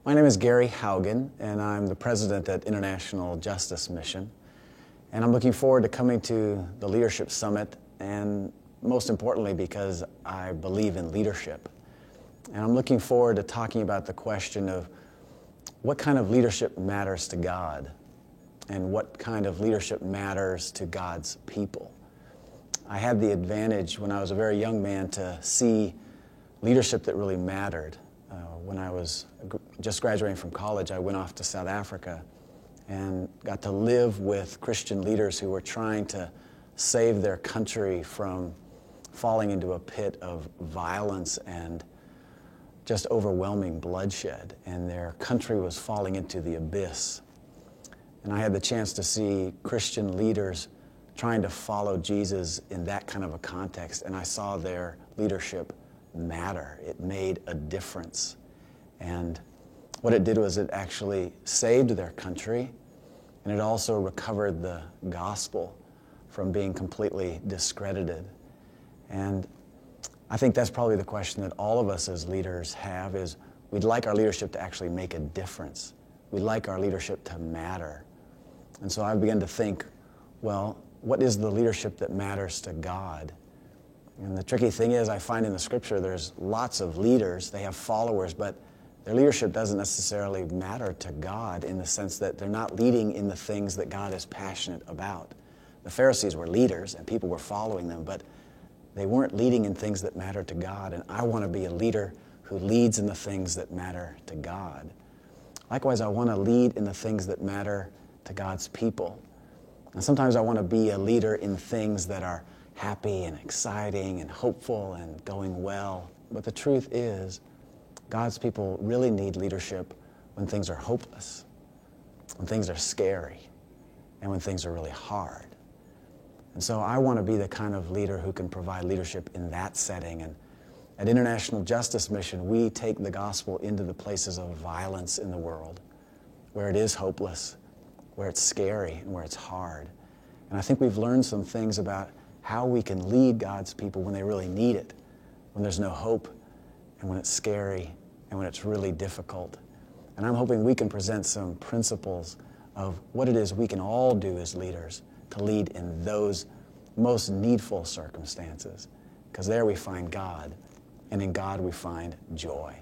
My name is Gary Haugen, and I'm the president at International Justice Mission. And I'm looking forward to coming to the Leadership Summit, and most importantly because I believe in leadership. And I'm looking forward to talking about the question of what kind of leadership matters to God, and what kind of leadership matters to God's people. I had the advantage when I was a very young man to see leadership that really mattered. When I was just graduating from college, I went off to South Africa and got to live with Christian leaders who were trying to save their country from falling into a pit of violence and just overwhelming bloodshed, and their country was falling into the abyss. And I had the chance to see Christian leaders trying to follow Jesus in that kind of a context, and I saw their leadership matter. It made a difference. And what it did was it actually saved their country, and it also recovered the gospel from being completely discredited. And I think that's probably the question that all of us as leaders have, is we'd like our leadership to actually make a difference. We'd like our leadership to matter. And so I began to think, well, what is the leadership that matters to God? And the tricky thing is, I find in the scripture there's lots of leaders, they have followers, but their leadership doesn't necessarily matter to God in the sense that they're not leading in the things that God is passionate about. The Pharisees were leaders and people were following them, but they weren't leading in things that matter to God. And I want to be a leader who leads in the things that matter to God. Likewise, I want to lead in the things that matter to God's people. And sometimes I want to be a leader in things that are happy and exciting and hopeful and going well. But the truth is, God's people really need leadership when things are hopeless, when things are scary, and when things are really hard. And so I want to be the kind of leader who can provide leadership in that setting. And at International Justice Mission, we take the gospel into the places of violence in the world, where it is hopeless, where it's scary, and where it's hard. And I think we've learned some things about how we can lead God's people when they really need it, when there's no hope, and when it's scary, and when it's really difficult. And I'm hoping we can present some principles of what it is we can all do as leaders to lead in those most needful circumstances, because there we find God, and in God we find joy.